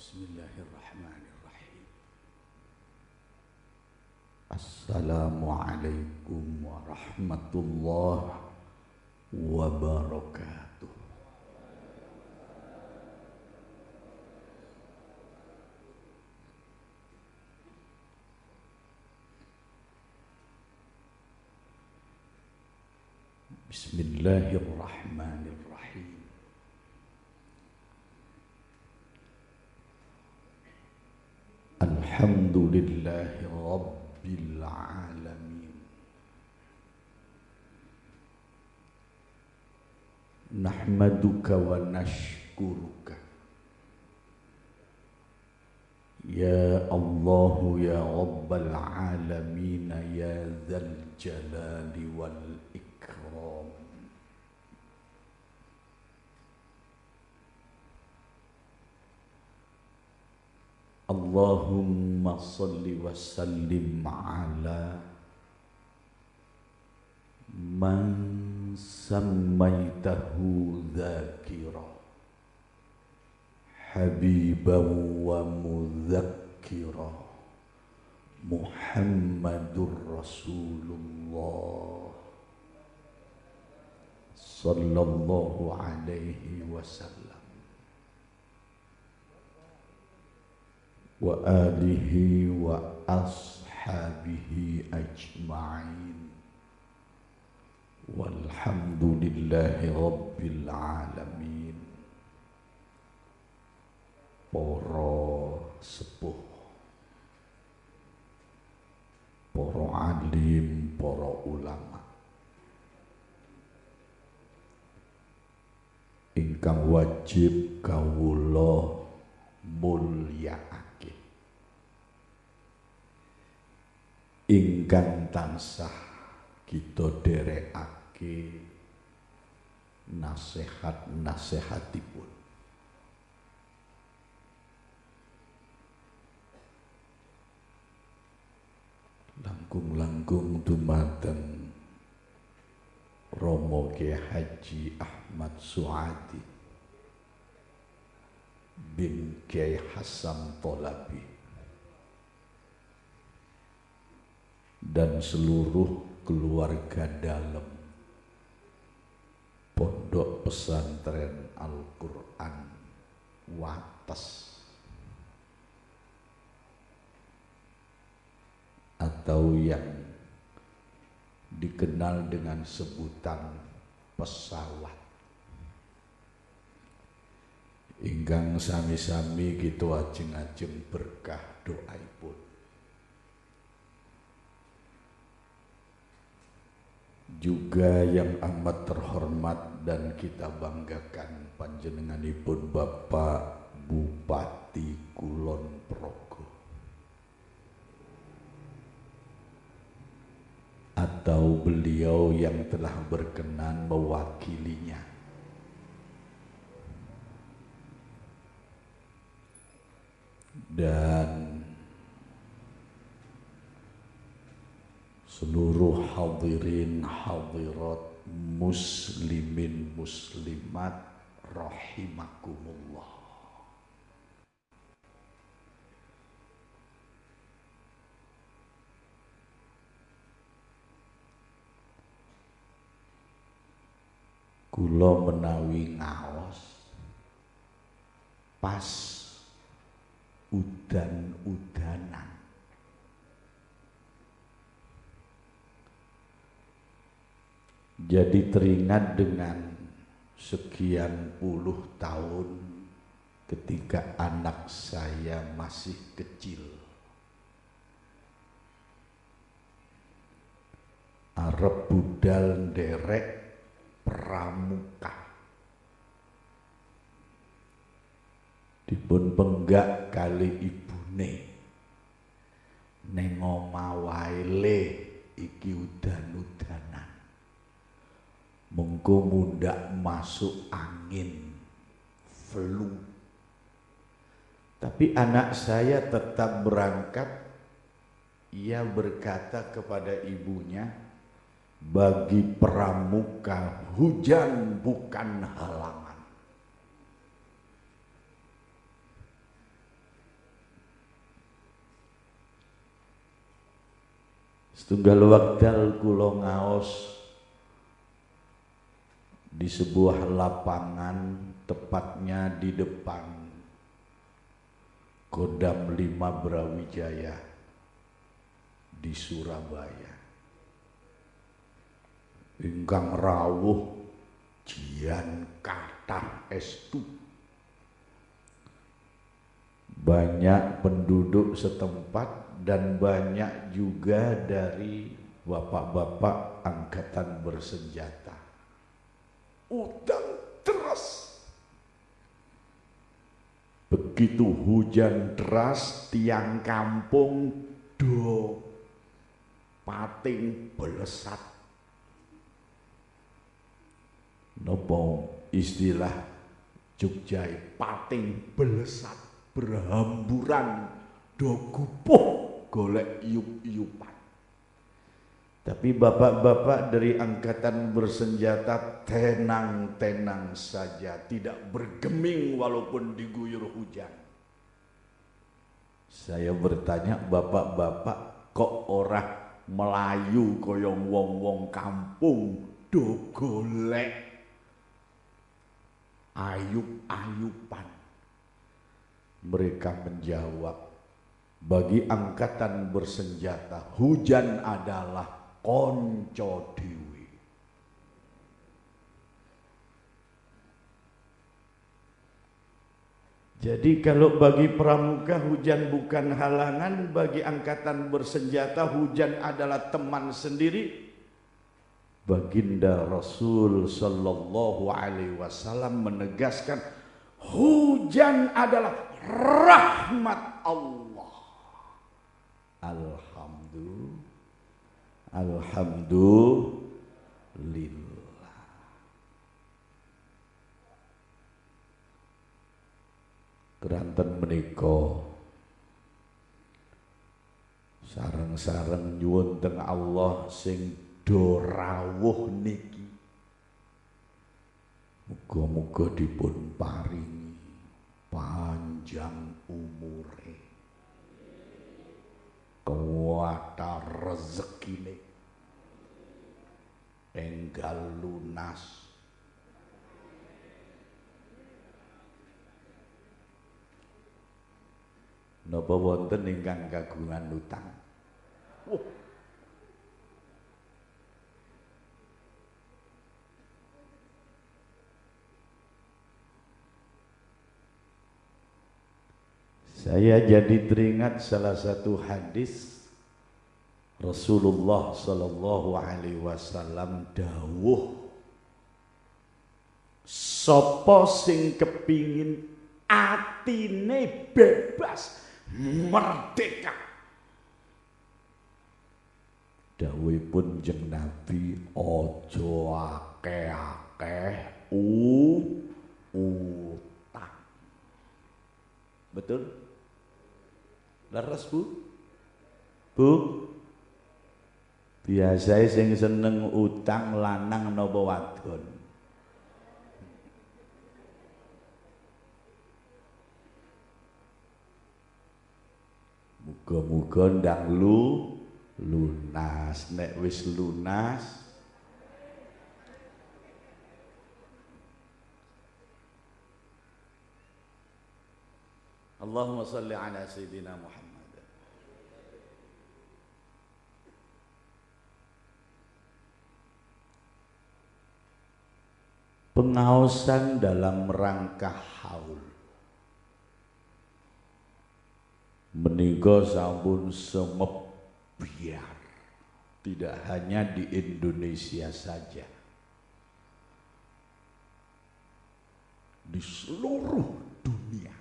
Bismillahirrahmanirrahim. Assalamualaikum warahmatullahi wabarakatuh. Bismillahirrahmanirrahim. Alhamdulillahi Rabbil Alamin. Nahmaduka wa nashkuruka Ya Allah ya Rabbal Alamin, ya Dzal Jalali wal Ikram. Allahumma salli wa sallim ala man sammaitahu dzakira habiban wa mudzakkira Muhammadur Rasulullah sallallahu alaihi wasallam wa alihi wa ashabihi ajma'in walhamdulillahi rabbil alamin. Para sepuh, para alim, para ulama ingkang wajib kawula mulyakake, ingkang tansah kita derekake nasihat-nasihatipun. Langkung-langkung dumateng Romo Kyai Haji Ahmad Suadi bin Kyai Hasan Thalabi dan seluruh keluarga dalam Pondok Pesantren Al-Quran Wates atau yang dikenal dengan sebutan pesawat, ingkang sami-sami kita ajeng-ajeng berkah doaipun. Juga yang amat terhormat dan kita banggakan panjenenganipun Bapak Bupati Kulon Progo, atau beliau yang telah berkenan mewakilinya. Dan seluruh hadirin hadirat muslimin muslimat rahimakumullah. Kula menawi ngaos pas udan-udanan, jadi teringat dengan sekian puluh tahun ketika anak saya masih kecil, arep budal nderek pramuka, dipun penggak kali ibune neng omah wae le iki udan-udanan, mengko mundak masuk angin flu. Tapi anak saya tetap berangkat. Ia berkata kepada ibunya, bagi pramuka hujan bukan halangan. Setunggal wekdal kula ngaos di sebuah lapangan, tepatnya di depan Kodam 5 Brawijaya di Surabaya. Ingkang rawuh jian kathah estu. Banyak penduduk setempat dan banyak juga dari bapak-bapak angkatan bersenjata. Udan deras. Begitu hujan deras, tiang kampung do pating belesat. Nopo istilah Jogja pating belesat, berhamburan do gupuh golek iup-iupan. Tapi bapak-bapak dari angkatan bersenjata tenang-tenang saja, tidak bergeming walaupun diguyur hujan. Saya bertanya, bapak-bapak kok ora melayu koyong wong-wong kampung do golek ayup-ayupan? Mereka menjawab, bagi angkatan bersenjata hujan adalah konco dewe. Jadi kalau bagi pramuka hujan bukan halangan, bagi angkatan bersenjata hujan adalah teman sendiri. Baginda Rasul sallallahu alaihi wasallam menegaskan, hujan adalah rahmat Allah. Alhamdulillah. Keranten menika sareng-sareng nyuwun teng Allah sing do rawuh niki, muga-muga dipun paringi panjang umure, kuwata rezekine, enggal lunas. Napa wonten ingkang kagungan utang? Saya jadi teringat salah satu hadis Rasulullah sallallahu alaihi wasallam dawuh, sapa sing kepingin atine bebas merdeka, dawuhipun jeng Nabi, aja akeh-akeh utang. Betul? Leres Bu? Bu? Biasanya sing seneng utang lanang napa wadon? Muga-muga ndang lunas. Nek wis lunas Allahumma salli ala Sayyidina Muhammad. Pengaosan dalam rangka haul menika sampun semebiar, tidak hanya di Indonesia saja, di seluruh dunia.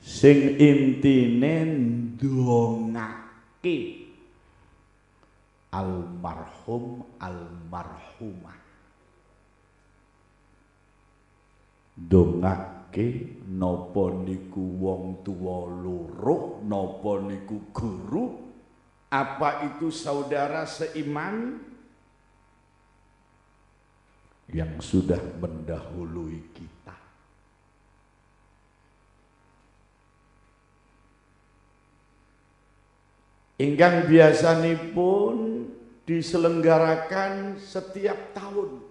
Sing intine ndongake almarhum almarhumah, dongake napa niku wong tuwa loro, napa niku guru, apa itu saudara seiman yang sudah mendahului kita. ingkang biasanipun diselenggarakan setiap tahun.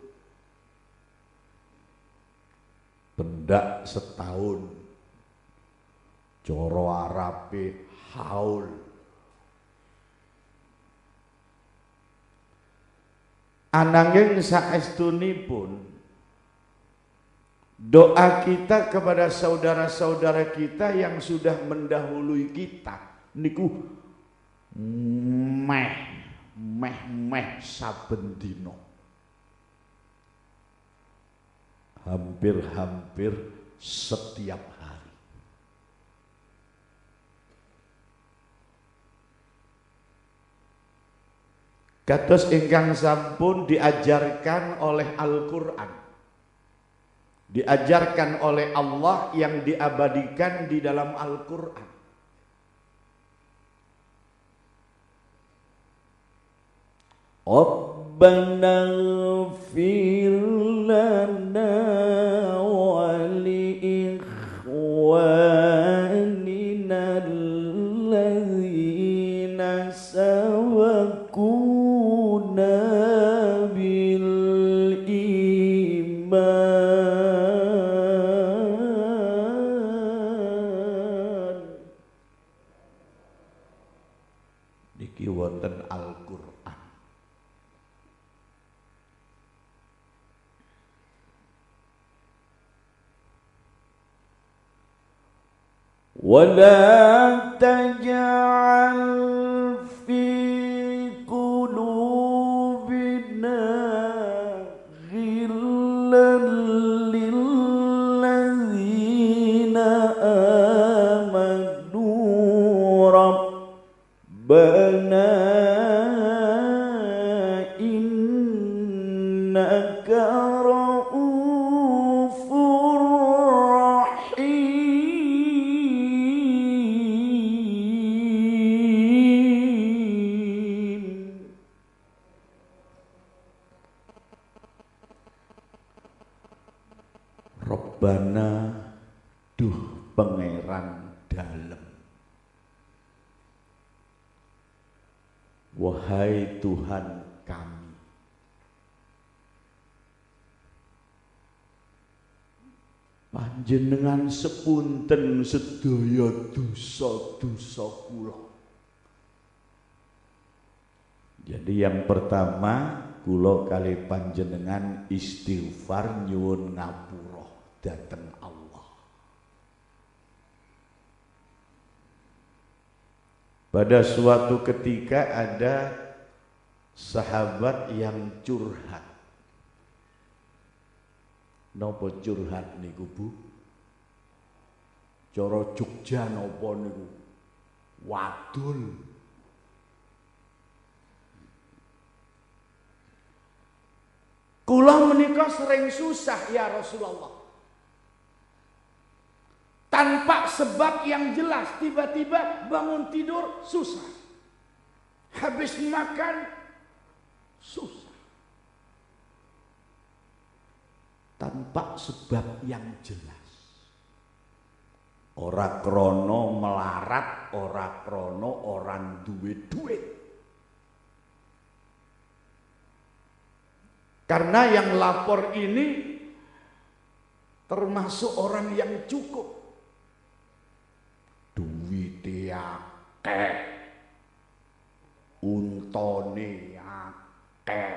Pendak setahun, coro Arabe haul. Ananging saestunipun doa kita kepada saudara-saudara kita yang sudah mendahului kita niku meh saben dina. Hampir-hampir setiap hari. Kados ingkang sampun diajarkan oleh Al-Quran, diajarkan oleh Allah yang diabadikan di dalam Al-Quran. Rabbana ighfir lana wa li ikhwanina alladzina sabaquna bil iman. Niki wonten Al-Qur'an. ولا تجعل في قلوبنا غلا للذين آمنوا ربنا إنك رؤوف Rabbana, duh pangeran dalem, wahai Tuhan kami, panjenengan sepunten sedaya dosa-dosa kula. Jadi yang pertama kula kali panjenengan istighfar nyuwun ngapura dateng Allah. Pada suatu ketika ada sahabat yang curhat. Napa curhat niku Bu? Cara Jogja napa niku? Wadul. Kula menika sering susah ya Rasulullah. Tanpa sebab yang jelas, tiba-tiba bangun tidur susah. Habis makan susah. Tanpa sebab yang jelas. Ora krono melarat, ora krono orang duwe-duit. Karena yang lapor ini termasuk orang yang cukup. Duwite akeh, untone akeh,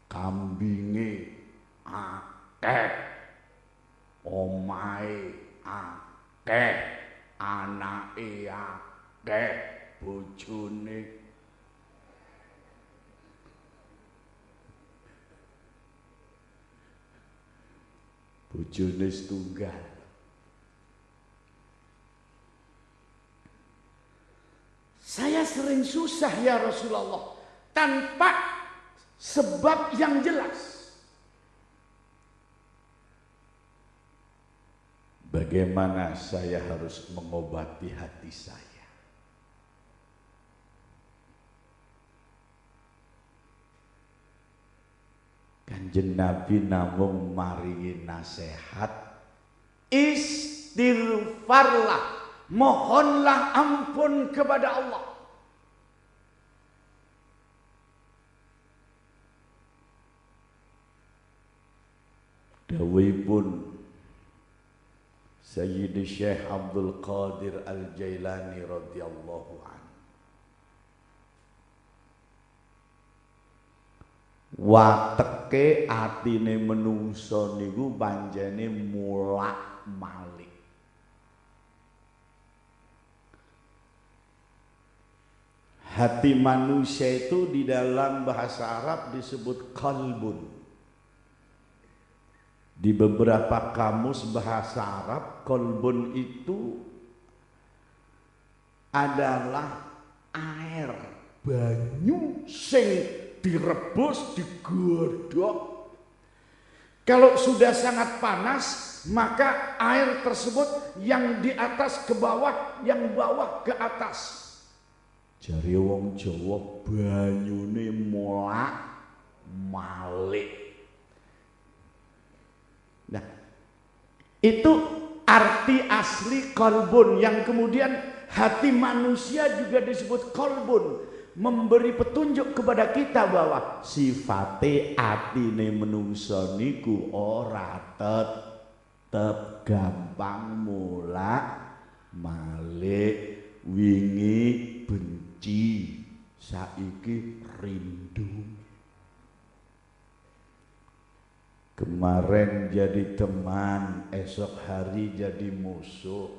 kambinge akeh, omahe akeh, anake akeh, bojone setunggal. Saya sering susah ya Rasulullah tanpa sebab yang jelas. Bagaimana saya harus mengobati hati saya? Kanjeng Nabi namung maringi nasihat, istighfarlah, mohonlah ampun kepada Allah. Dawuhipun Sayyidi Syekh Abdul Qadir Al-Jailani radhiyallahu anhu, wateke atine menungso niku panjene mulak malik. Hati manusia itu di dalam bahasa Arab disebut qalbun. Di beberapa kamus bahasa Arab, qalbun itu adalah air banyu sing direbus, digodhog. Kalau sudah sangat panas, maka air tersebut yang di atas ke bawah, yang bawah ke atas. Jare wong Jawa banyune molak malik. Nah, itu arti asli qalbun, yang kemudian hati manusia juga disebut qalbun, memberi petunjuk kepada kita bahwa sifate atine menungso niku ora tetep gampang mulak malik. Wingi benci, saiki rindu. Kemarin jadi teman, esok hari jadi musuh.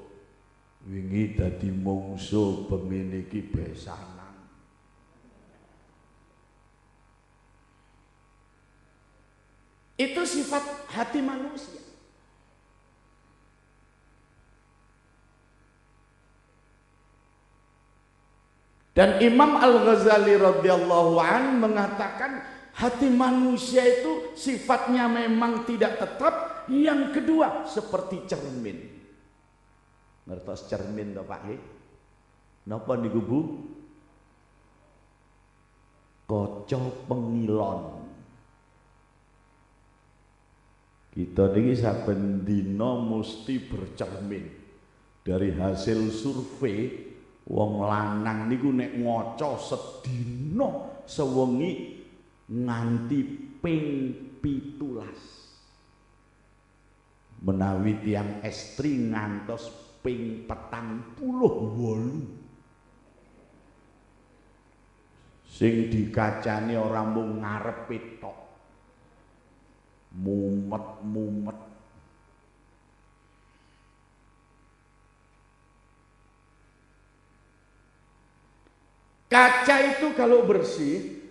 Wingi dadi mungsuh, peminiki besanan. Itu sifat hati manusia. Dan Imam Al-Ghazali radhiyallahu an mengatakan hati manusia itu sifatnya memang tidak tetap. Yang kedua, seperti cermin. Ngertos cermin to Pak? Napa niku Bu? Kaca pengilon. Kita niki saben dina mesti bercermin. Dari hasil survei, wong lanang niku nek ngaca sedina sewengi nganti ping 17, menawi tiyang estri ngantos ping 48. Sing dikacani ora mung ngarepe tok, mumet-mumet. Kaca itu kalau bersih,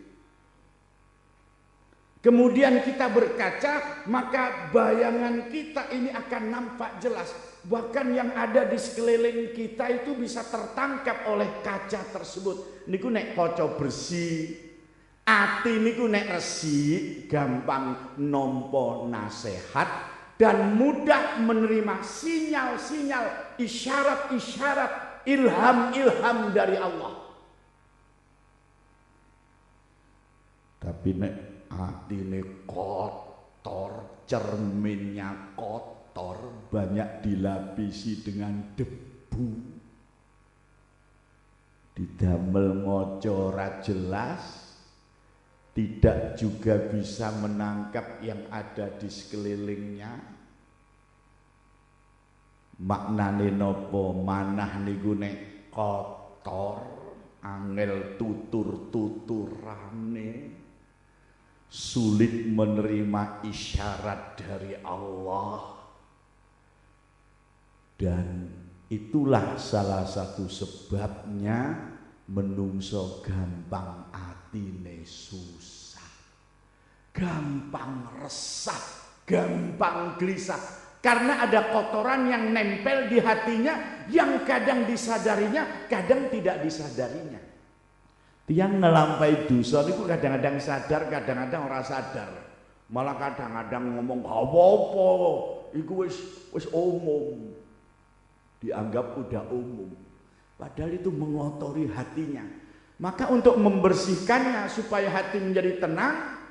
kemudian kita berkaca, maka bayangan kita ini akan nampak jelas. Bahkan yang ada di sekeliling kita itu bisa tertangkap oleh kaca tersebut. Niku nek kaca bersih, ati niku nek resik, gampang nampa nasihat dan mudah menerima sinyal-sinyal, isyarat-isyarat, ilham-ilham dari Allah. Tapi nek atine kotor, cerminnya kotor, banyak dilapisi dengan debu, didamel maca ora jelas, tidak juga bisa menangkap yang ada di sekelilingnya. Maknane napa? Manah niku nek kotor, angel tutur-tuturane, sulit menerima isyarat dari Allah. Dan itulah salah satu sebabnya menungso gampang atine susah, gampang resah, gampang gelisah, karena ada kotoran yang nempel di hatinya, yang kadang disadarinya, kadang tidak disadarinya. Tiang ngelampai dosa niku kadang-kadang sadar, kadang-kadang ora sadar. Malah kadang-kadang ngomong apa-apa, iku wis umum. Dianggap udah umum. Padahal itu mengotori hatinya. Maka untuk membersihkannya supaya hati menjadi tenang,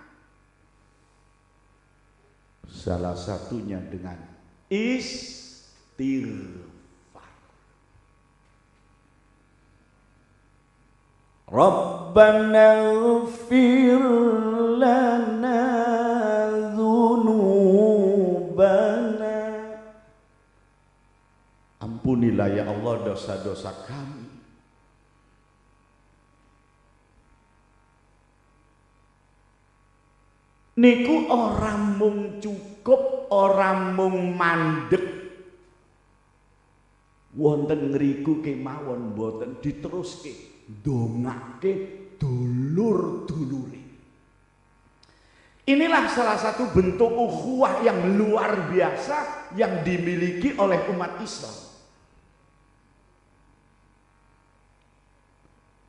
salah satunya dengan istighfar. Rabbana ighfir lana dzunubana Ampunilah ya Allah dosa-dosa kami. Niku orang mung cukup, orang mung mandek. Wonten ngriku kemawon boten diteruske ndongake dulur-dulure. Inilah salah satu bentuk ukhuwah yang luar biasa yang dimiliki oleh umat Islam.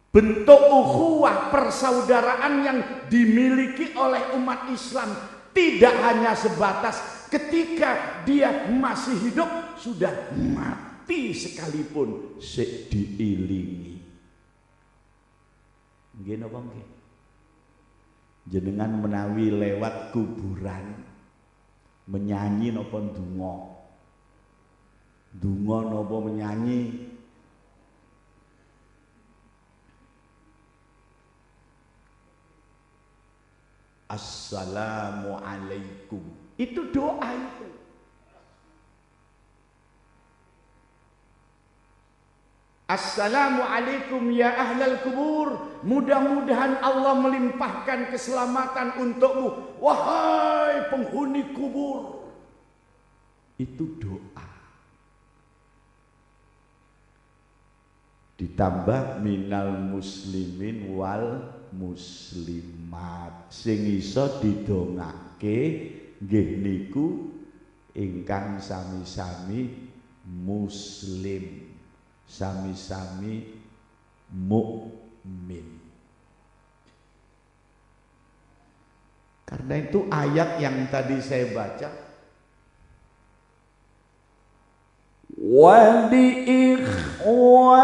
Bentuk ukhuwah persaudaraan yang dimiliki oleh umat Islam tidak hanya sebatas ketika dia masih hidup, sudah mati sekalipun sik diilingi. Nggih napa nggih? Jenengan menawi lewat kuburan menyanyi napa ndonga? Ndonga napa menyanyi? Assalamualaikum. Itu doa itu. Assalamualaikum ya ahlal kubur. Mudah-mudahan Allah melimpahkan keselamatan untukmu, wahai penghuni kubur. Itu doa. Ditambah minal muslimin wal muslimat, sing iso didongake nggih niku ingkang sami-sami muslim, sami-sami mukmin. Karena itu ayat yang tadi saya baca, wa bi ikhwanina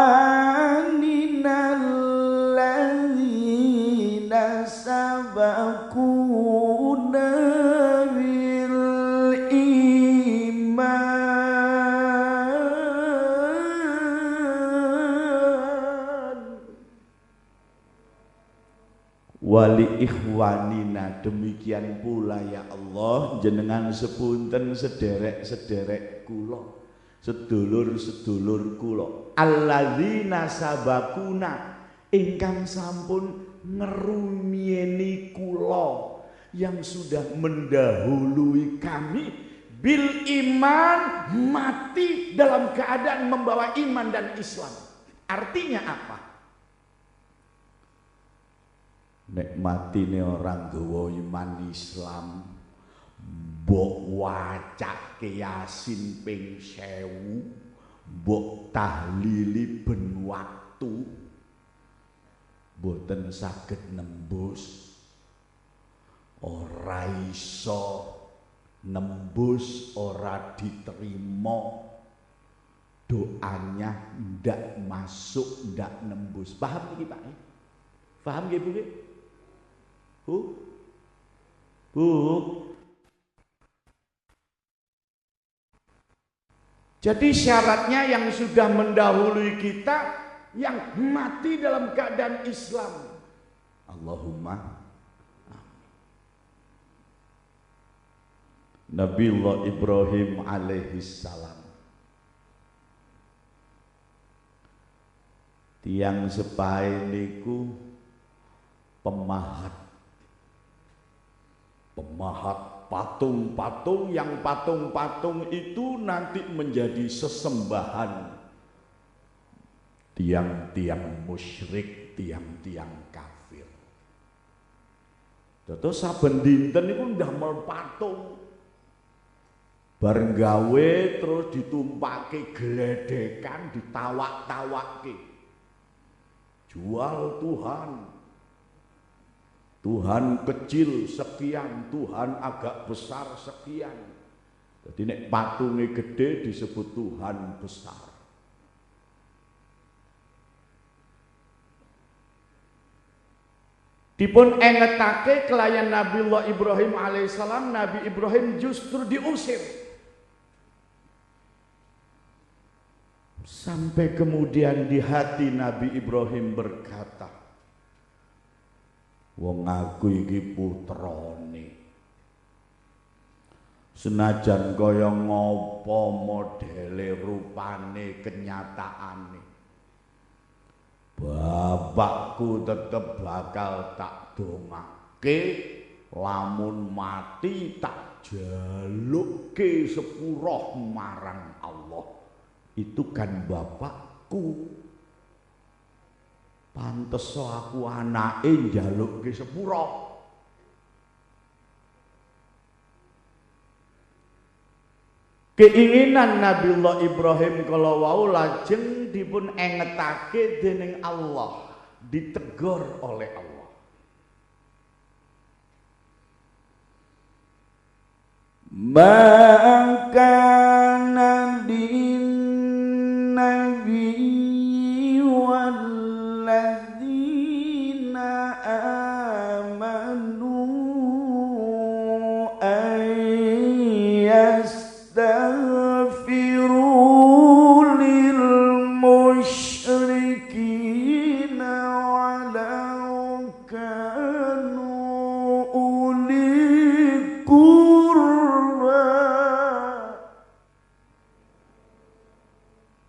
alladzina sabaquna bil iman wali ikhwanina, demikian pula ya Allah jenengan sepunten sederek-sederek kula, sedulur-sedulur kula, alladzina sabaquna, ingkang sampun ngerumieni kula, yang sudah mendahului kami, bil iman, mati dalam keadaan membawa iman dan Islam. Artinya apa? Nek matine orang gawa iman Islam, mbok wacake Yasin ping 1000, mbok tahlili ben waktu, boten saged nembus, ora iso nembus, ora diterima, doanya ndak masuk, ndak nembus. Paham iki Pak? Paham nggih Bu? Bu. Jadi syaratnya yang sudah mendahului kita, yang mati dalam keadaan Islam. Allahumma amin. Nabiullah Ibrahim alaihi salam, tiang sepahe niku pemahat patung-patung, yang patung-patung itu nanti menjadi sesembahan tiang-tiang musyrik, tiang-tiang kafir. Terus saben dinten niku ndamel patung, bareng gawe terus ditumpake gledekan, ditawak-tawakke. Jual Tuhan kecil sekian, Tuhan agak besar sekian. Jadi nek patungnya gede disebut Tuhan besar. Dipun engetake kelayan Nabiullah Ibrahim alaihissalam, Nabi Ibrahim justru diusir. Sampai kemudian di hati Nabi Ibrahim berkata, wong aku iki putrane, Senajan kaya ngopo modele rupane kenyataane, bapakku tetep bakal tak dongake, lamun mati tak jalukke sepuro marang Allah. Itu kan bapakku, pantes aku anake njalukke sepuro. Keinginan Nabiullah Ibrahim kala wau lajeng dipun engetake dening Allah, ditegur oleh Allah. Maka din nabi walladzina amanu yastaghfiru lil musyrikin walau kanu uli qurba.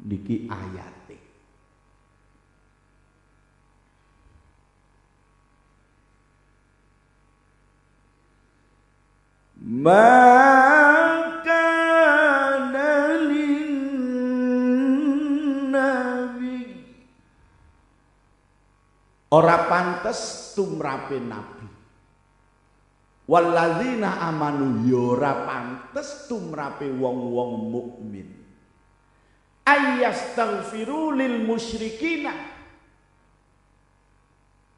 Niki ayate. Maka dalin nabi ora pantes tumrape nabi, walladzina amanu ya ora pantes tumrape wong-wong mukmin, ayastaghfiru lil musyrikina,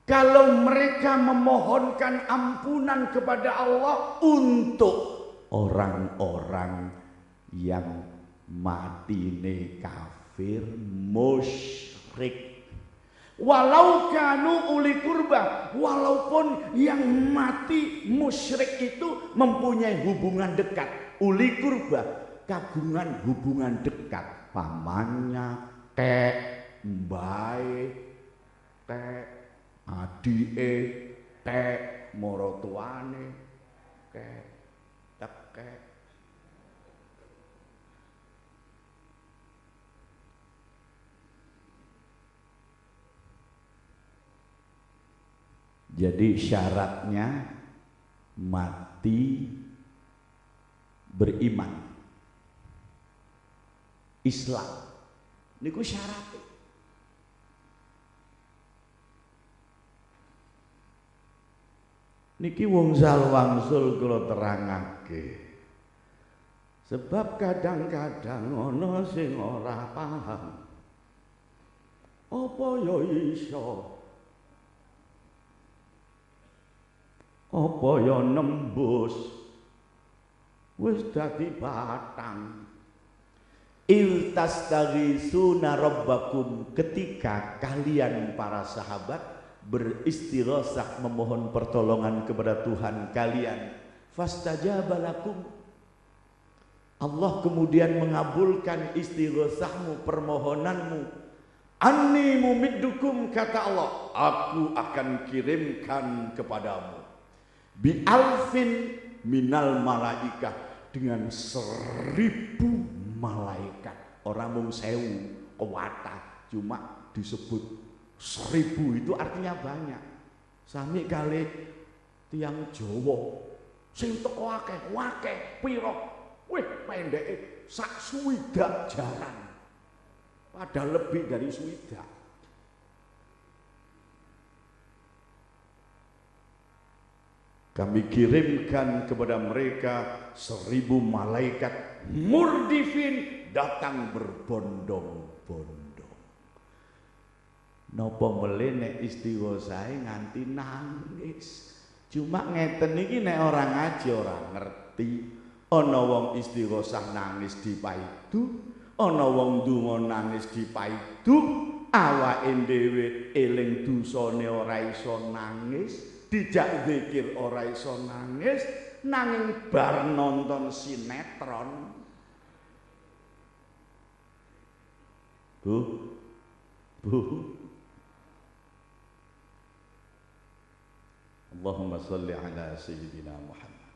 kalau mereka memohonkan ampunan kepada Allah untuk orang-orang yang matine kafir musyrik, walau kanu uli kurba, walaupun yang mati musyrik itu mempunyai hubungan dekat. Uli kurba kagungan hubungan dekat, pamannya, mbae, adike, morotuane, teke. Jadi syaratnya mati beriman, Islam. Niku syaratnya. Niki wong salwangsul kula terangake. Sebab kadang-kadang ana sing ora paham. Apa ya iso? Apa ya nembus? Wis dadi batang. Iltastaghisuna rabbakum, ketika kalian para sahabat beristighosah memohon pertolongan kepada Tuhan kalian, fastajaba lakum, Allah kemudian mengabulkan istighosahmu, permohonanmu. Anni mumiddukum, kata Allah, aku akan kirimkan kepadamu bi alfin minal malaikah, dengan 1000 malaikat. Orang mung 1000 kewata, cuma disebut 1000 itu artinya banyak. Sami kali tiang Jawa sing teko akeh pira, wih pendeke sak swidak jaran, padahal lebih dari swidak. Kami kirimkan kepada mereka 1000 malaikat murdifin, datang berbondong-bondong. Napa melene istighosahe nganti nangis. Cuma ngeten iki nek orang ngaji ora ngerti. Ana wong istighosah nangis dipaidu, ana wong ndonga nangis dipaidu, awake dhewe eling dosane ora iso nangis. Dijak zikir ora iso nangis, nanging bar nonton sinetron. Bu. Allahumma sholli ala sayyidina Muhammad.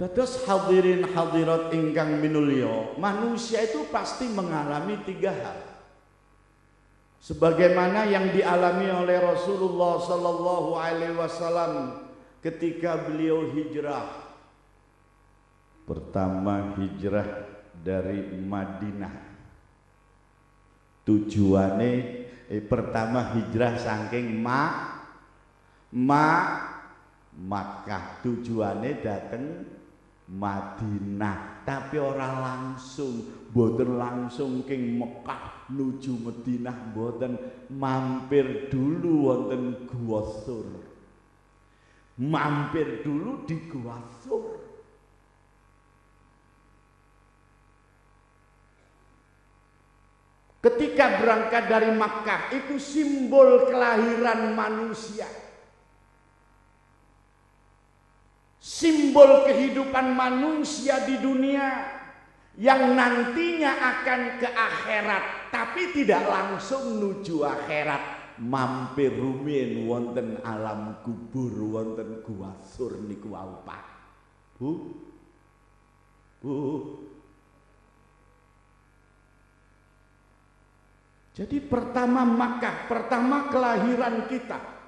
Dados hadirin hadirat ingkang minulya, manusia itu pasti mengalami 3 hal. Sebagaimana yang dialami oleh Rasulullah sallallahu alaihi wasallam ketika beliau hijrah. Pertama hijrah dari Madinah. Tujuane pertama hijrah saking Makkah, tujuane dateng Madinah, tapi ora langsung, boten langsung king Mekah nuju Madinah, boten, mampir dulu wonten Gua Thur. Mampir dulu di Gua Thur. Ketika berangkat dari Makkah itu simbol kelahiran manusia. Simbol kehidupan manusia di dunia yang nantinya akan ke akhirat, tapi tidak langsung nuju akhirat, mampir rumiyin wonten alam kubur wonten Gua Thur niku wau Pak. Bu. Jadi pertama Makkah, pertama kelahiran kita.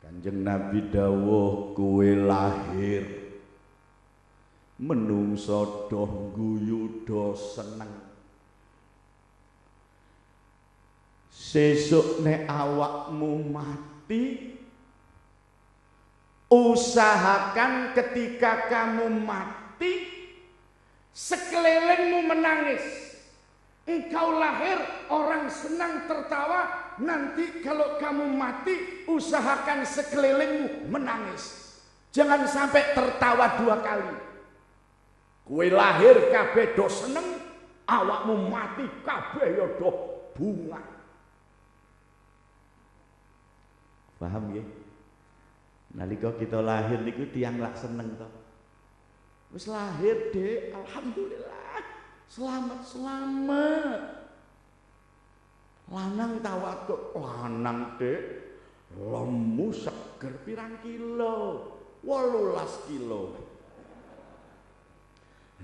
Kanjeng Nabi dawuh kowe lahir menungso doh guyu do seneng. Sesuk nek awakmu mati, usahakan ketika kamu mati sekelilingmu menangis. Engkau lahir orang senang tertawa, nanti kalau kamu mati usahakan sekelilingmu menangis. Jangan sampai tertawa 2 kali. Kowe lahir kabeh do seneng, awakmu mati kabeh ya do bunga. Paham nggih? Nalika kita lahir niku tiyang lak seneng to. Wis lahir, Dek, alhamdulillah. Selamat. Lanang tawaduk, lanang Dek, lemu seger pirang kilo? 18 kilo.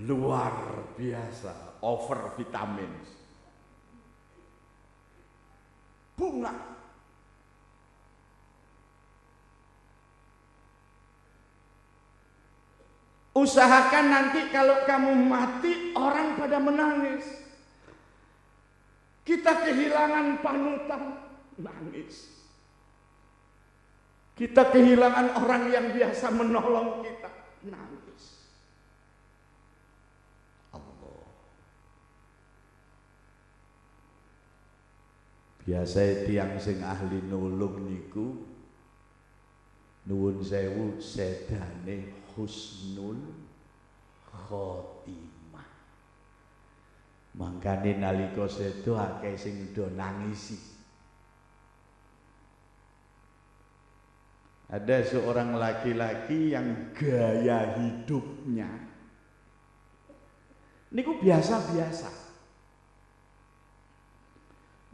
Luar biasa, over vitamin. Bunga. Usahakan nanti kalau kamu mati orang pada menangis. Kita kehilangan panutan, nangis. Kita kehilangan orang yang biasa menolong kita, nangis. Allah. Biasa tiang sing ahli nulung niku nuwun sewu sedane husnul khotimah. Mangkane nalika sedo akeh sing do nangisi. Ada seorang laki-laki yang gaya hidupnya niku biasa-biasa.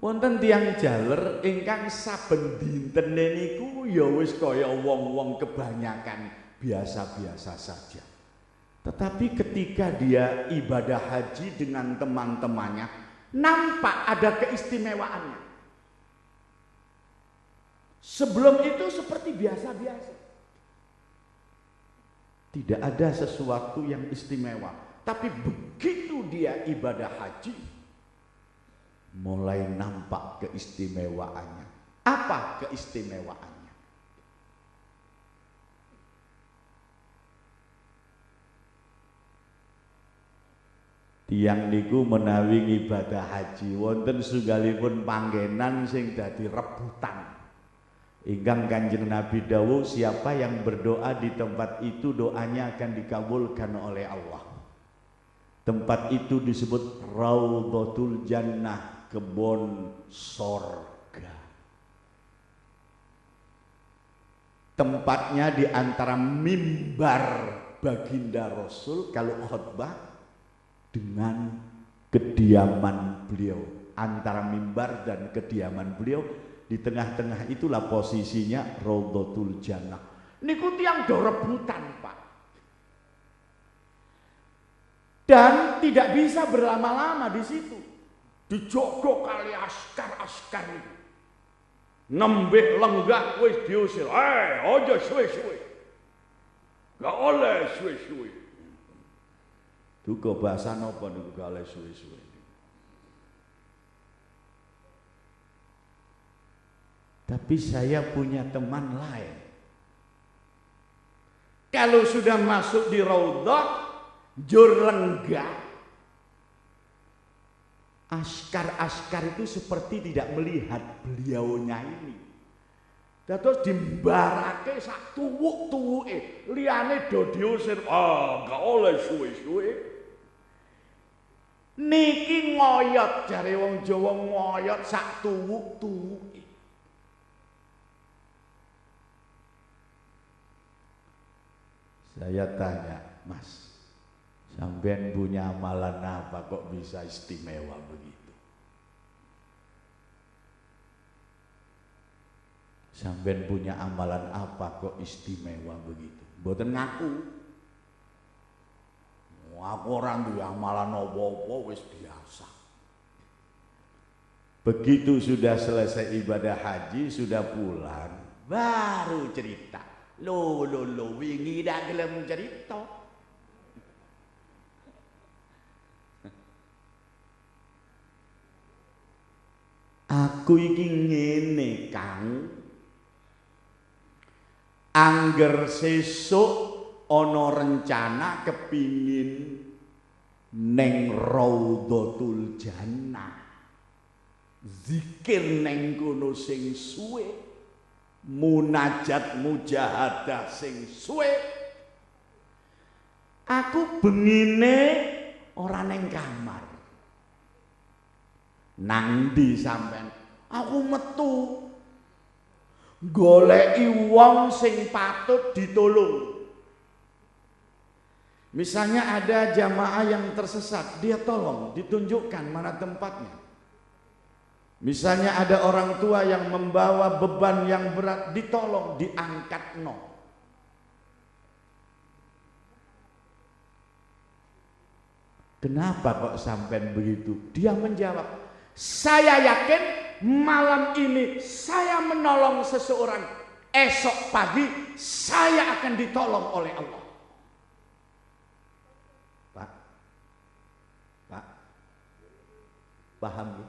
Wonten tiyang jaler ingkang saben dintene niku ya wis kaya wong-wong kebanyakan biasa-biasa saja. Tetapi ketika dia ibadah haji dengan teman-temannya, nampak ada keistimewaannya. Sebelum itu seperti biasa-biasa. Tidak ada sesuatu yang istimewa. Tapi begitu dia ibadah haji, mulai nampak keistimewaannya. Apa keistimewaannya? Tiang niku menawi ibadah haji wonten sunggalipun panggenan sing dadi rebutan. Ingkang Kanjeng Nabi dawuh, siapa yang berdoa di tempat itu doanya akan dikabulkan oleh Allah. Tempat itu disebut Raudhatul Jannah, kebun sorga. Tempatnya di antara mimbar baginda Rasul kalau khutbah dengan kediaman beliau. Antara mimbar dan kediaman beliau, di tengah-tengah itulah posisinya Raudhatul Jannah. Niku tiyang do rebutan, Pak. Dan tidak bisa berlama-lama di situ. Dijogo kali askar-askar itu. Nembih lenggah wis diusir. Aja suwe-suwe. Gak oleh suwe-suwe. Duga bahasa napa niku gak oleh suwe-suwe. Tapi saya punya teman lain. Kalau sudah masuk di raudhah jur lenggah, askar-askar itu seperti tidak melihat beliaunya ini. Terus dimbarake sak tuwuk-tuwuke, liyane do diusir. Gak oleh suwe-suwe. Niki ngoyot, jare wong Jawa ngoyot sak tuwuk-tuwuke. Saya tanya, Mas, sampean punya amalan apa kok bisa istimewa begitu? Sampean punya amalan apa kok istimewa begitu? Mboten ngaku. Aku orang duwe amalan apa-apa wis biasa. Begitu sudah selesai ibadah haji, sudah pulang, baru cerita. Lo wingi dak gelem cerita. Aku iki ngene, Kang. Angger sesuk ana rencana kepingin neng Raudhatul Jannah. Zikir neng kono sing suwe. Munajat mujahadah sing suwe. Aku bengine ora neng kamar. Nang ndi sampean? Aku metu goleki wong sing patut ditolong. Misalnya ada jamaah yang tersesat, dia tolong, ditunjukkan mana tempatnya. Misalnya ada orang tua yang membawa beban yang berat, ditolong, diangkat no. Kenapa kok sampai begitu? Dia menjawab, saya yakin malam ini saya menolong seseorang, esok pagi saya akan ditolong oleh Allah. Pak, paham ya?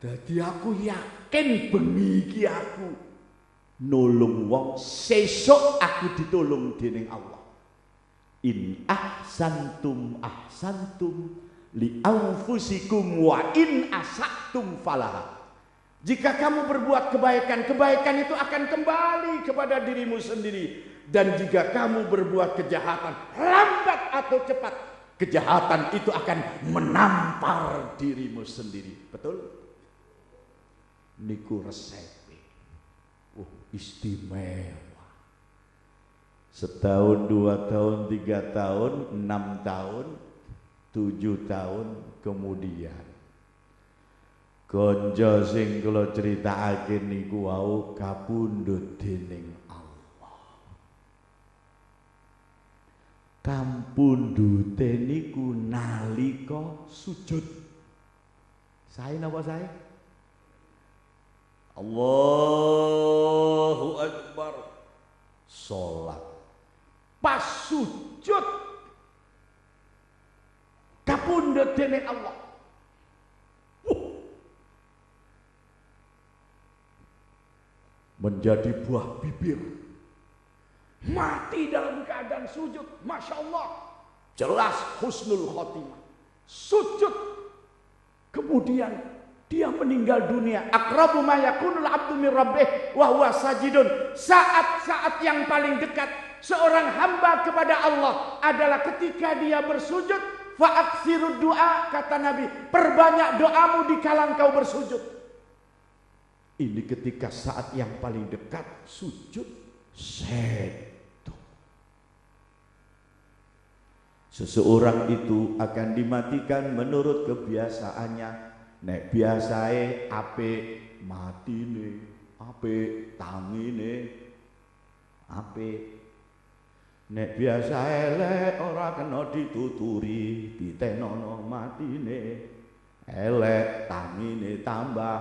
Jadi aku yakin bengi iki aku nolong wong, sesuk aku ditolong dening Allah. In ahsantum li anfusikum wa in asatum falaha. Jika kamu berbuat kebaikan, kebaikan itu akan kembali kepada dirimu sendiri. Dan jika kamu berbuat kejahatan, lambat atau cepat, kejahatan itu akan menampar dirimu sendiri. Betul? Niku resepe. Istimewa. Setahun, 2 tahun, 3 tahun, 6 tahun, 7 tahun kemudian konco sing kula critakake niku wau kapundhut dening Allah. Kapundhute niku nalika sujud. Sae napa sae? Allahu Akbar. Salat. Pas sujud kapundhut dening Allah. Menjadi buah bibir. Mati dalam keadaan sujud. Masya Allah. Jelas husnul khotimah. Sujud. Kemudian dia meninggal dunia. Aqrabu ma yakunul abdu min rabbih wa huwa sajidun. Saat-saat yang paling dekat seorang hamba kepada Allah adalah ketika dia bersujud. Fa'aksirud doa, kata Nabi, perbanyak doamu dikala engkau bersujud. Ini ketika saat yang paling dekat sujud setu. Seseorang itu akan dimatikan menurut kebiasaannya. Nek biasae ape matine, ape tangine, ape. Nek biasa elek ora kena dituturi, ditenono matine. Elek tangine tambah,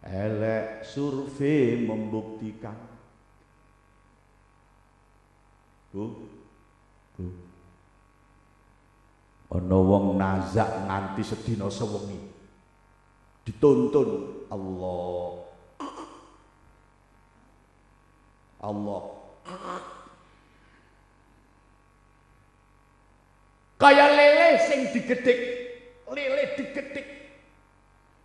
elek survei membuktikan. Bu, ana wong nazak nganti sedina sewengi. Dituntun Allah. Kaya lele sing digedhik, lele digedhik.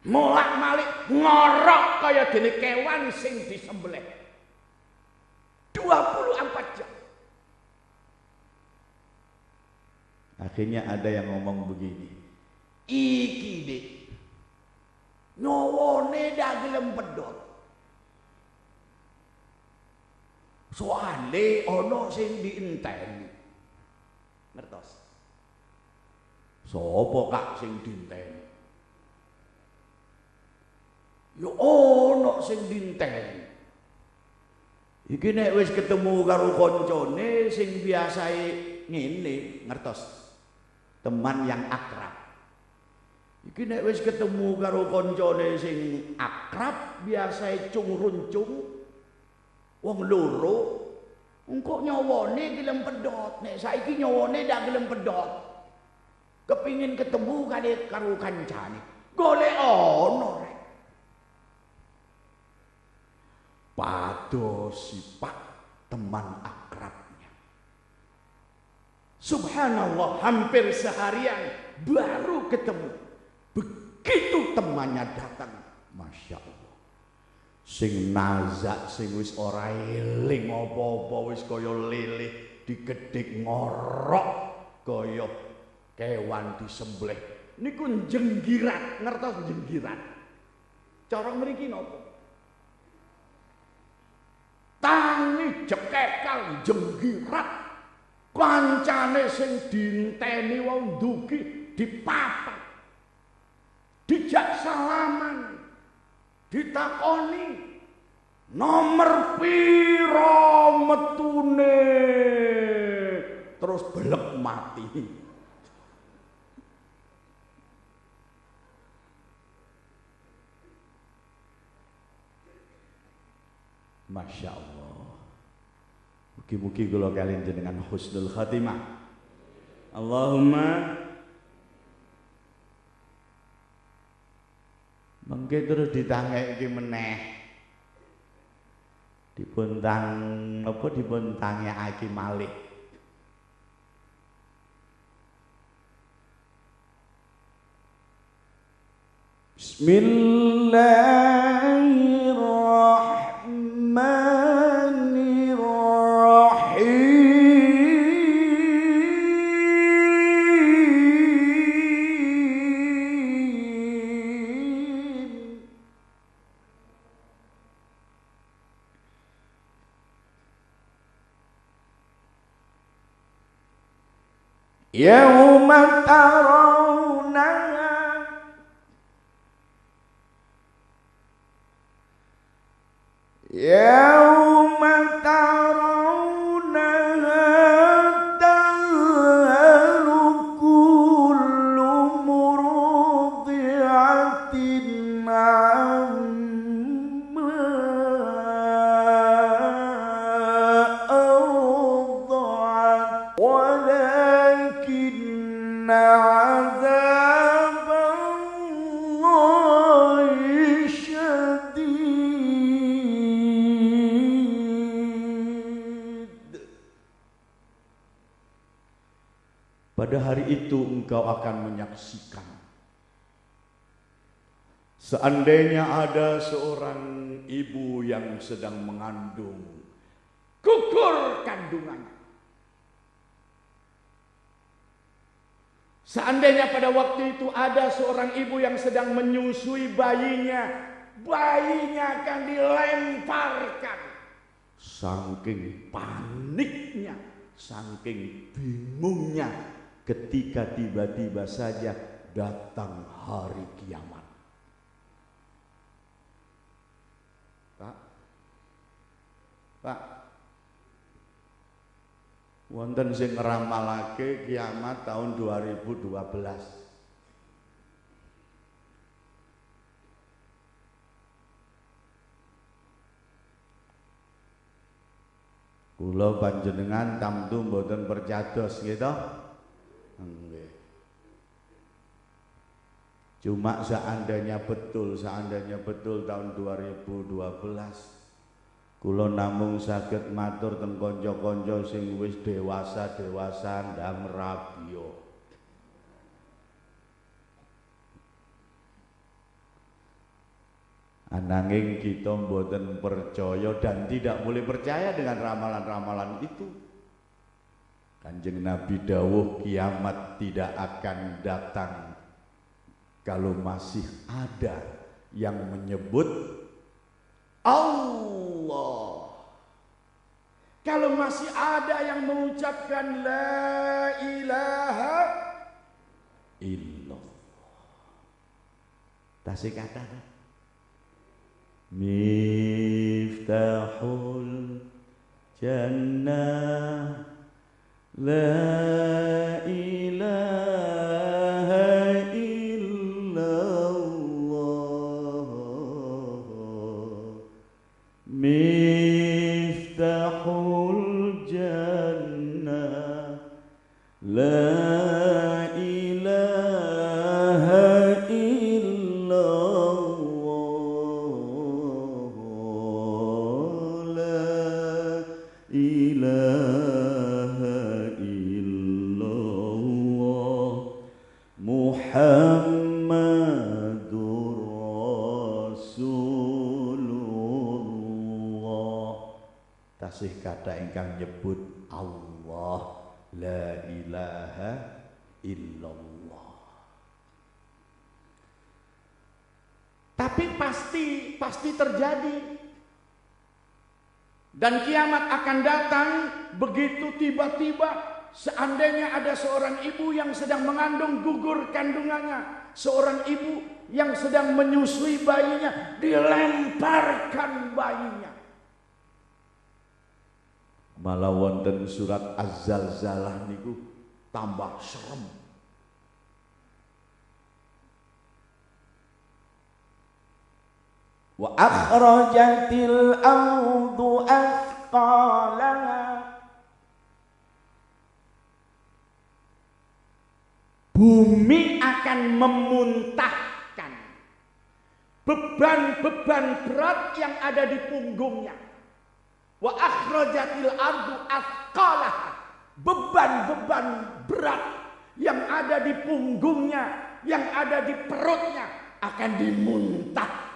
Molak-malik ngorok kaya dene kewan sing disembelih. 24 jam. Akhirnya ada yang ngomong begini. Iki dik. Nyawane dak gelem pedhot. Soale ana sing dienteni. Ngertos? Sopo kak sing dienteni? Ya ana sing dienteni. Iki nek wis ketemu karo kancane sing biasae ngene, ngertos? Teman yang akrab. Iki nek wis ketemu karo kancane sing akrab biasae cung-runcung. Wong loro engko nyawane gelem pedhot, nek saiki nyawane ndak gelem pedhot. Kepingin ketemu karo kancane. Golek ana rek. Pados sifat teman akrabnya. Subhanallah, hampir seharian baru ketemu. Begitu temannya datang, Masya Allah. Sing nazak, sing wis ora eling apa-apa, wis kaya lele digedhik ngorok kaya kewan disembelih. Niku jenggirat, ngertos jenggirat. Cara mriki napa? Tangi jekekal jenggirat. Kancane sing dinteni wong dugi dipapat. Dijak salaman. Ditakoni nomor piro metune, terus belek mati. Masya Allah. Mugi-mugi kula kalian jenengan husnul khatimah. Allahumma. Mengke terus ditangeki meneh. Dipuntang apa dipuntangi aki malih. Bismillahirrahmanirrahim. Yauma tarawnaha yauma tarawnaha tadhalu kullu murdi'atin amma arda'at walakinna 'adzaballahi syadid. Pada hari itu engkau akan menyaksikan seandainya ada seorang ibu yang sedang mengandung, gugur kandungannya. Seandainya pada waktu itu ada seorang ibu yang sedang menyusui bayinya, bayinya akan dilemparkan. Saking paniknya, saking bingungnya ketika tiba-tiba saja datang hari kiamat. Pak, Wonten sing ngeramalake kiamat tahun 2012. Kula panjenengan tamtu mboten percados gitu. Nggih. Cuma seandainya betul tahun 2012 kula namung saged matur teng kanca-kanca sing wis dewasa ndang rabiya. Ananging kita mboten percaya dan tidak boleh percaya dengan ramalan-ramalan itu. Kanjeng Nabi dawuh kiamat tidak akan datang kalau masih ada yang menyebut Allah. Kalau masih ada yang mengucapkan la ilaha illallah. Tasih kata Miftahul Jannah la ilaha illallah. Miftahul Jannah la ilaha illallah. La ilaha illallah Muhammadur Rasulullah. Tasih kata ingkang nyebut Allah la ilaha illallah. Tapi pasti terjadi. Dan kiamat akan datang begitu tiba-tiba. Seandainya ada seorang ibu yang sedang mengandung gugur kandungannya, seorang ibu yang sedang menyusui bayinya, dilemparkan bayinya. Malah wonten surat Az-Zalzalah niku tambah serem. Wa akhrajatil ardu athqalaha. Bumi akan memuntahkan beban-beban berat yang ada di punggungnya. Wa akhrajatil ardu athqalaha. Beban-beban berat yang ada di punggungnya, yang ada di perutnya akan dimuntahkan.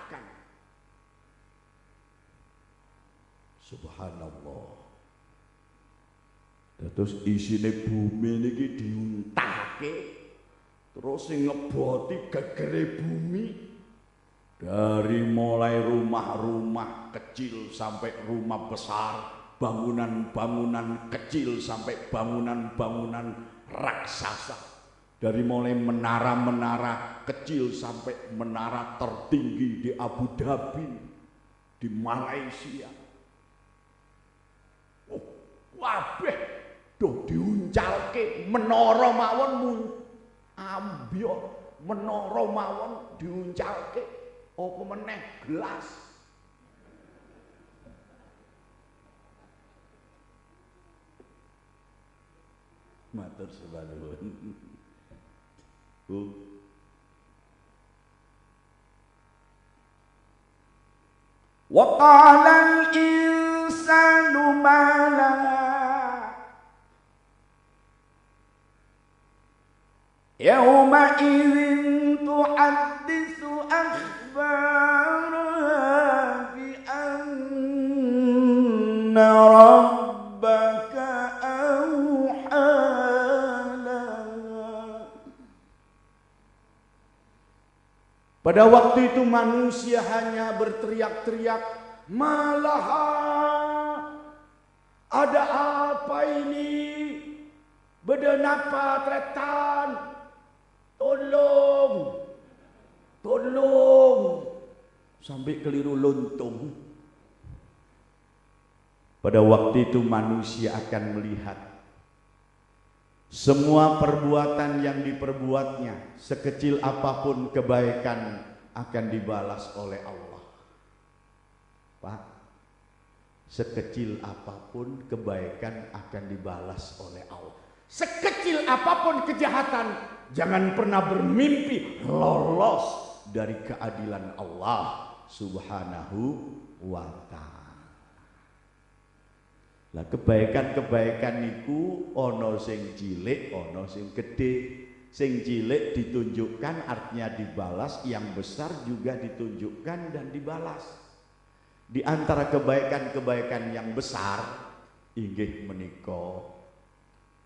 Subhanallah. Terus isine bumi niki diuntahke, terus sing ngeboti gegere bumi dari mulai rumah-rumah kecil sampai rumah besar, bangunan-bangunan kecil sampai bangunan-bangunan raksasa, dari mulai menara-menara kecil sampai menara tertinggi di Abu Dhabi, di Malaysia. Oh, wabeh do diuncalke menara mawon ambyok, menara mawon diuncalke apa meneh gelas. Matur suwun. Bu. Wa qala al-insanu ma laha yawma idzin tuhaddisu akhbaraha bi anna rabbaka awhalaha. Pada waktu itu manusia hanya berteriak-teriak, malaha, ada apa ini? Bedenapa tretan? Tolong, tolong, sampai keliru luntung. Pada waktu itu manusia akan melihat Semua perbuatan yang diperbuatnya, sekecil apapun kebaikan, akan dibalas oleh Allah. Pak, sekecil apapun kebaikan akan dibalas oleh Allah. Sekecil apapun kejahatan, jangan pernah bermimpi lolos dari keadilan Allah Subhanahu wa ta'ala. Lah kebaikan-kebaikan niku ana sing cilik, ana sing gede. Sing cilik ditunjukkan artinya dibalas, yang besar juga ditunjukkan dan dibalas. Di antara kebaikan-kebaikan yang besar inggih menika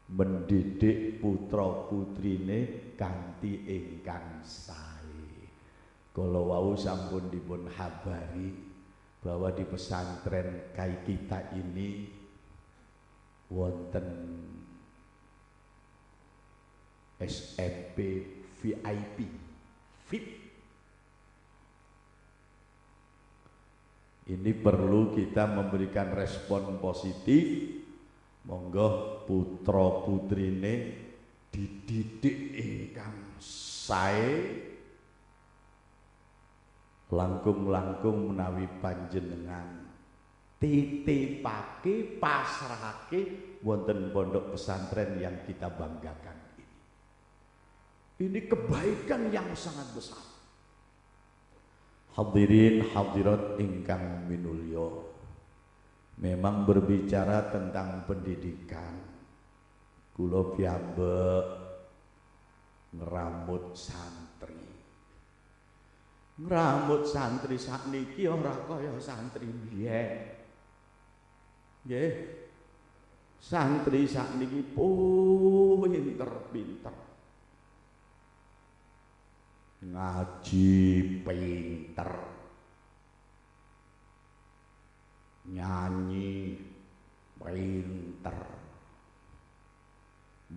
mendidik putra putrine kanthi ingkang sae. Kala wau sampun dipun habari bahwa di pesantren kai kita ini wonten SMP VIP, VIP. Ini perlu kita memberikan respon positif. Monggo putra putrine dididik ingkang sae, langkung-langkung menawi panjenengan titipake pasrahake wonten pondok pesantren yang kita banggakan. Ini kebaikan yang sangat besar. Hadirin hadirat ingkang minulya, memang berbicara tentang pendidikan, kula piyambak ngrambut santri. Ngrambut santri sakniki ora kaya santri biyen. Nggih. Santri sakniki pinter-pinter. Ngaji pinter, nyanyi pinter,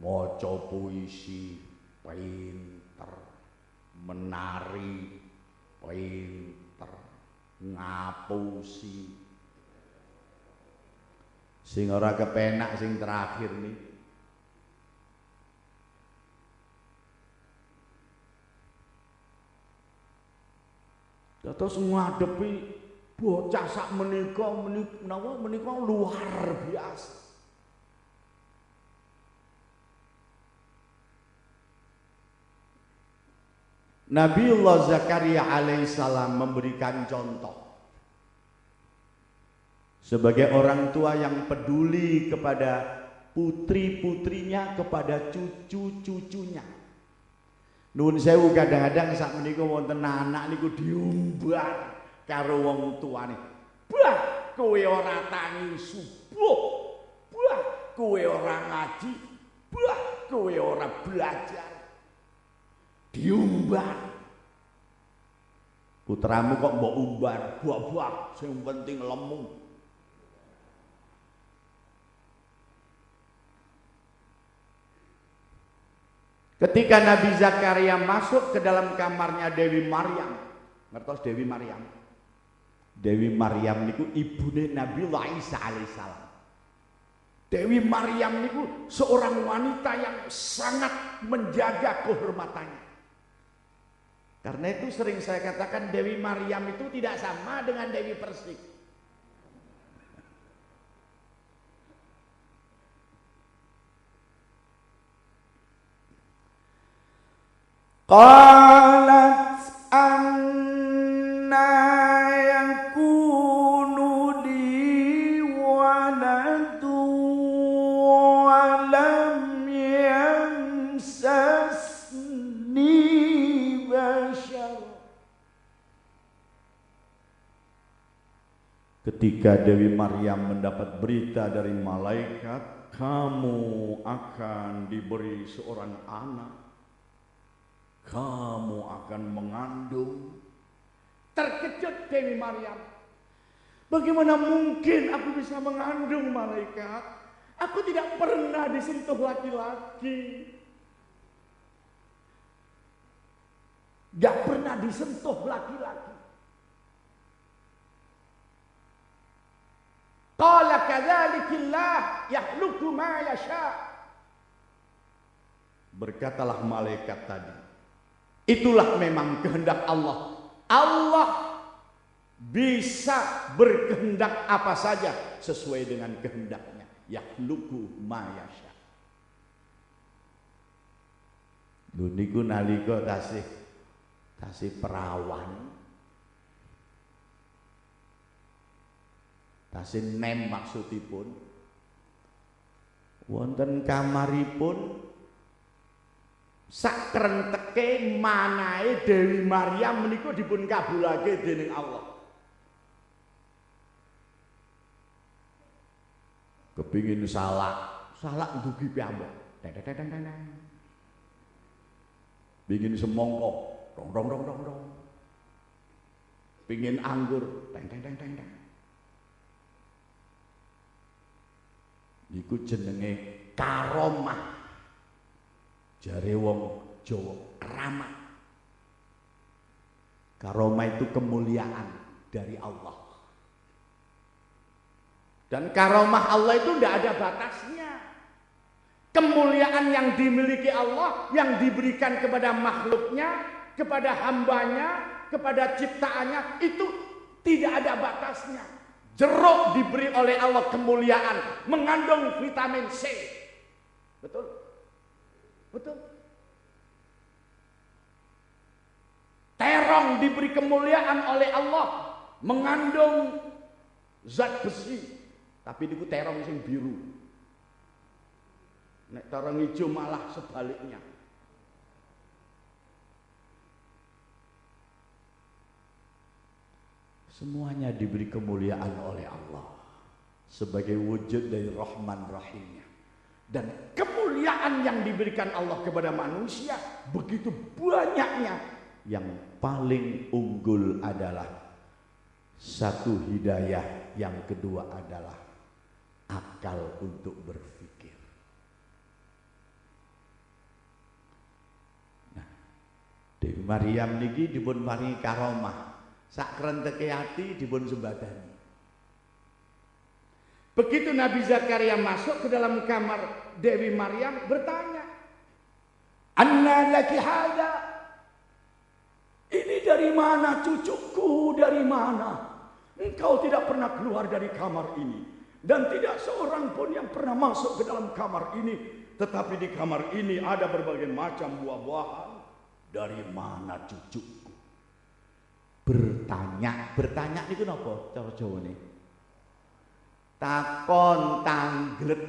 maca puisi pinter, menari pinter, ngapusi. Sing ora kepenak sing terakhir nih. Terus ngadepi bocah sak menika luar biasa. Nabiullah Zakaria alaihissalam memberikan contoh sebagai orang tua yang peduli kepada putri-putrinya, kepada cucu-cucunya. Nuwun sewu, kadang-kadang sak menika wonten anak niku diumbar karo wong tuane. Bah, kowe ora tani subuh. Bah, kowe ora ngaji. Bah, kowe ora belajar. Diumbar. Putramu kok mbok umbar, buah-buah sing penting lemu. Ketika Nabi Zakaria masuk ke dalam kamarnya Dewi Maryam, ngertos Dewi Maryam? Dewi Maryam niku ibune Nabi Isa alaihissalam. Dewi Maryam niku seorang wanita yang sangat menjaga kehormatannya. Karena itu sering saya katakan Dewi Maryam itu tidak sama dengan Dewi Persik. Qalat anna yakunu li waladu wa lam yamsasni bashar. Ketika Dewi Maryam mendapat berita dari malaikat, kamu akan diberi seorang anak, kamu akan mengandung. Terkejut Dewi Maryam. Bagaimana mungkin aku bisa mengandung, malaikat? Aku tidak pernah disentuh laki-laki. Gak pernah disentuh laki-laki. Qala kadzalikillah yakhluqu ma yasha. Berkatalah malaikat tadi, itulah memang kehendak Allah. Allah bisa berkehendak apa saja sesuai dengan kehendaknya. Yakhluqu ma yasha. Lho niku nalika tasih perawan, tasih nem maksudipun, wonten kamaripun sak krenteke manahe Dewi Maryam menika dipun kabulake dening Allah. Kepingin salak ndugi piyambak. Pingin semongko, dong. Pingin anggur, teng. Iku jenenge karomah. Jare wong Jawa keramat. Karomah itu kemuliaan dari Allah. Dan karomah Allah itu tidak ada batasnya. Kemuliaan yang dimiliki Allah, yang diberikan kepada makhluknya, kepada hambanya, kepada ciptaannya, itu tidak ada batasnya. Jeruk diberi oleh Allah kemuliaan, mengandung vitamin C. Betul? Betul. Terong diberi kemuliaan oleh Allah, mengandung zat besi. Tapi itu terong sing biru. Nek terong hijau malah sebaliknya. Semuanya diberi kemuliaan oleh Allah sebagai wujud dari Rahman Rahimnya. Dan kemuliaan yang diberikan Allah kepada manusia begitu banyaknya. Yang paling unggul adalah satu hidayah, yang kedua adalah akal untuk berpikir. Nah, Dewi Maryam niki dipun paringi karomah, sak krenteke ati dipun sembadani. Begitu Nabi Zakaria masuk ke dalam kamar Dewi Maryam, bertanya, "Anna laki hada?" Ini dari mana cucuku, dari mana? Engkau tidak pernah keluar dari kamar ini. Dan tidak seorang pun yang pernah masuk ke dalam kamar ini. Tetapi di kamar ini ada berbagai macam buah-buahan. Dari mana cucuku? Bertanya itu apa cara Jawa nih? Takon tangglet.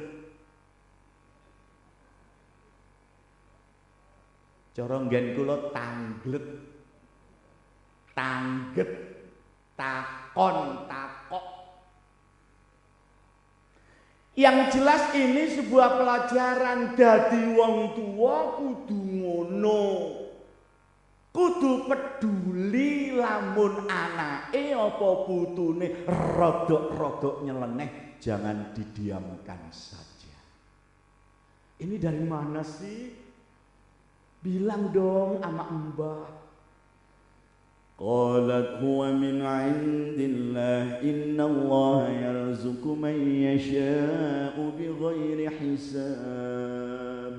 Cara nggen kula tangglet. Tangget, takon, takok. Yang jelas ini sebuah pelajaran, dadi wong tua kudu ngono. Kudu peduli lamun anake apa putune rodok-rodok nyeleneh, jangan didiamkan saja. Ini dari mana sih? Bilang dong sama Mbah. Qalat huwa min 'indillah innallaha yarzuqu man yasha'u bighairi hisab.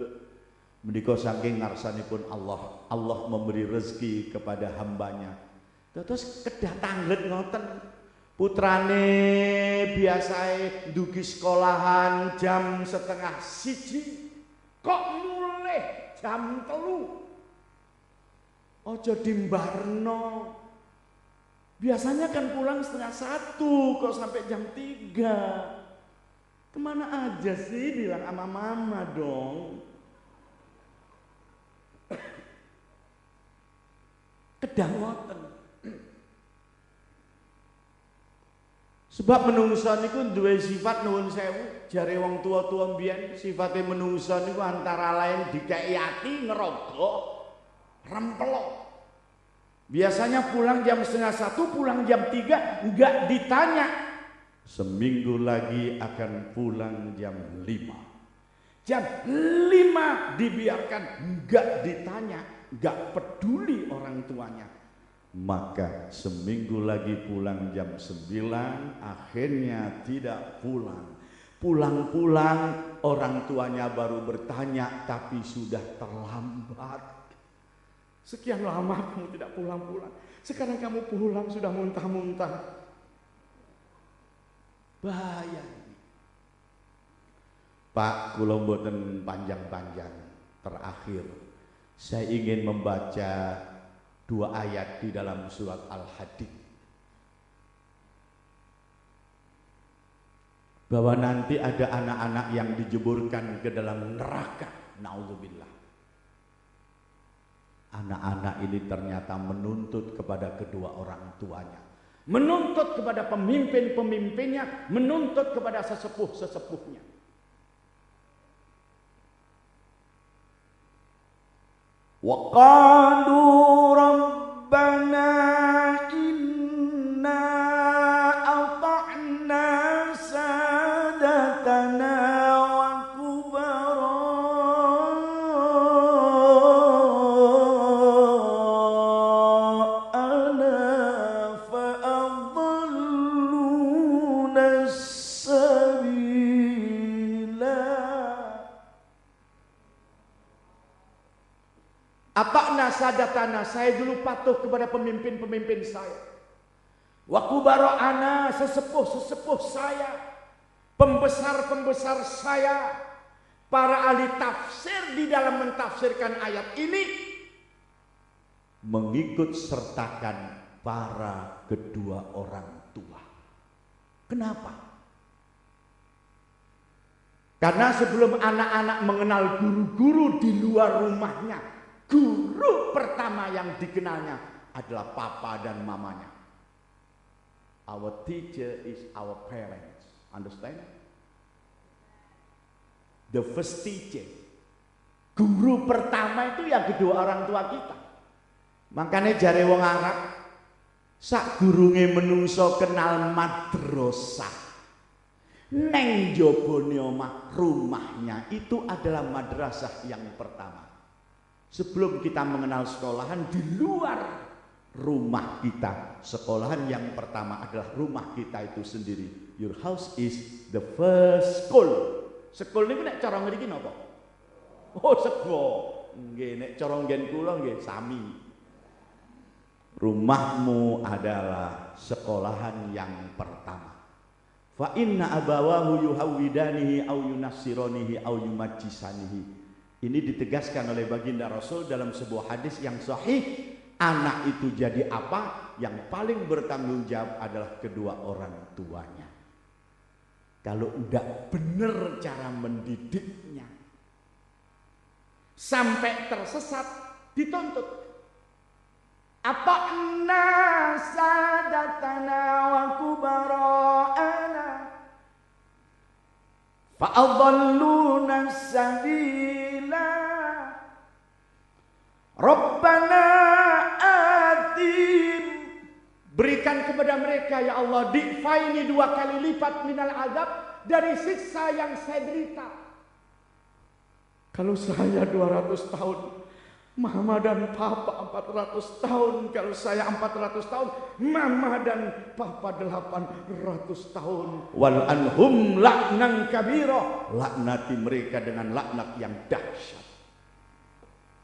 Menika saking ngarsanipun Allah, Allah memberi rezeki kepada hambanya. Terus kedah tanglet ngoten. Putrane biasae ndugi sekolahan jam 12:30, kok mulai jam 3. Ojo dimbarno. Biasanya kan pulang 12:30, kok sampai jam 3. Kemana aja sih, bilang sama mama dong. Kedah ngoten. Sebab menungso niku duwe sifat nuwun sewu, jare wong tua-tua mbiyen sifate menungso niku antara lain dikei ati ngerogok, rempelok. Biasanya pulang jam 12:30, pulang jam 3, enggak ditanya. Seminggu lagi akan pulang jam 5. Jam 5 dibiarkan, enggak ditanya, enggak peduli orang tuanya. Maka seminggu lagi pulang jam 9, akhirnya tidak pulang. Pulang-pulang orang tuanya baru bertanya, tapi sudah terlambat. Sekian lama kamu tidak pulang-pulang. Sekarang kamu pulang sudah muntah-muntah. Bahaya ini. Pak, kula mboten panjang-panjang. Terakhir, saya ingin membaca 2 ayat di dalam surat Al-Hadid. Bahwa nanti ada anak-anak yang dijeburkan ke dalam neraka. Nauzubillah. Anak-anak ini ternyata menuntut kepada kedua orang tuanya, menuntut kepada pemimpin-pemimpinnya, menuntut kepada sesepuh-sesepuhnya. Wa qalu rabbana inna ata'na sadatana wa kubara'ana fa'adalluna sabila. Ata'na sadatana, saya dulu patuh kepada pemimpin-pemimpin saya. Wa kubara'ana, sesepuh-sesepuh saya, pembesar-pembesar saya. Para ahli tafsir di dalam mentafsirkan ayat ini mengikut sertakan para kedua orang tua. Kenapa? Karena sebelum anak-anak mengenal guru-guru di luar rumahnya, guru pertama yang dikenalnya adalah papa dan mamanya. Our teacher is our parents. Understand? The first teacher. Guru pertama itu yang kedua orang tua kita. Makanya jare wong Arab, sak gurunge menungso kenal madrasah. Neng jobone omah rumahnya itu adalah madrasah yang pertama. Sebelum kita mengenal sekolahan di luar rumah kita, sekolahan yang pertama adalah rumah kita itu sendiri. Your house is the first school. Sekol niku nek cara ngriki napa? Oh, sego. Nggih, nek cara nggen kula nggih sami. Rumahmu adalah sekolahan yang pertama. Fa inna abawahu yuhawidanihi au yunassiranihi au yumajjisanihi. Ini ditegaskan oleh baginda Rasul dalam sebuah hadis yang sahih. Anak itu jadi apa? Yang paling bertanggung jawab adalah kedua orang tuanya. Kalau tidak benar cara mendidiknya, sampai tersesat, dituntut. Ata'na sadatana wa kubara'ana fa'adalluna sabila Rabbana atim, berikan kepada mereka ya Allah difaini 2 kali lipat minal azab dari siksa yang saya derita. Kalau saya 200 tahun, mama dan papa 400 tahun. Kalau saya 400 tahun, mama dan papa 800 tahun. Wal anhum laknan kabira, laknati mereka dengan laknat yang dahsyat.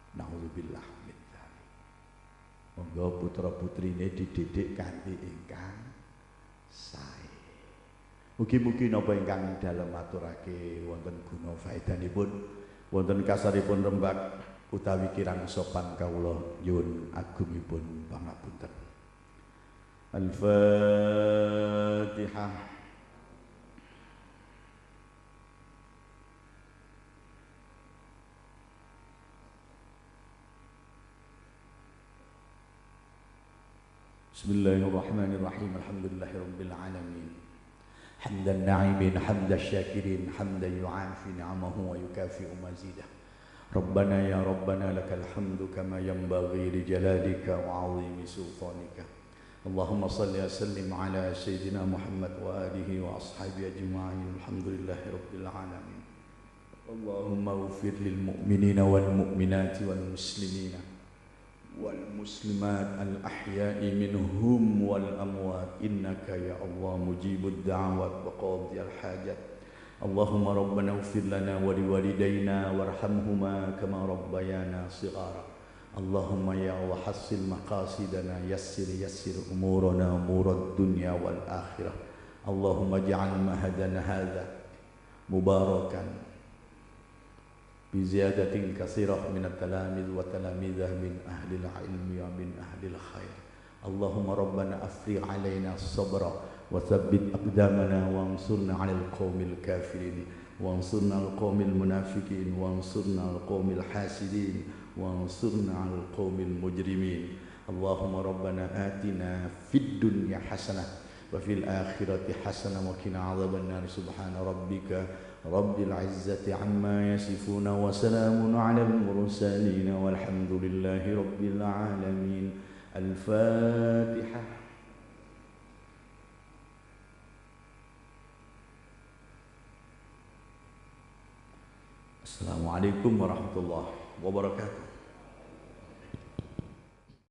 Nauzubillah min dzalik. Monggo putra-putrine dididik kanthi ingkang sae. Mugi-mugi napa ingkang dalem aturake wonten guna faedanipun, wonten kasaripun rembag utawi kirang sopan kawula nyuwun agungipun pangapunten. Al-Fatihah. Bismillahirrahmanirrahim. Alhamdulillahirabbil alamin. Hamdan na'imin, hamdan syakirin, hamdan yu'afi ni'amahu wa yukafi'u mazidah. Rabbana ya Rabbana lakal hamdu kama yanbaghi li jalalika wa 'azimi sultanika. Allahumma salli wa sallim ala sayyidina Muhammad wa alihi wa ashabihi ajma'in. Alhamdulillahirabbil alamin. Allahumma ighfir lil mu'minina wal mu'minati wal muslimina wal muslimat al ahya'i minhum wal amwat innaka ya Allah mujibud da'wat wa qadiyal hajat Allahumma rabbana ighfir lana wa liwalidayna warhamhuma kama rabbayana shighara. Allahumma ya wahassil maqasidana yassir umurana umurad dunya wal akhirah. Allahumma ja'al mahadana hadha mubarakan bi ziyadatin katsirah min at-talamid wa talamidah min ahli al-ilmi wa min ahli al-khair. Allahumma rabbana afrigh alaina as-sabra وثبت أقدامنا وانصرنا على القوم الكافرين وانصرنا على القوم المنافقين وانصرنا على القوم الحاسدين وانصرنا على القوم المجرمين. اللهم ربنا آتنا في الدنيا حسنة وفي الآخرة حسنة وقنا عذاب النار. سبحان ربك رب العزة عما يصفون وسلام على المرسلين والحمد لله رب العالمين. الفاتحة. Assalamualaikum warahmatullahi wabarakatuh.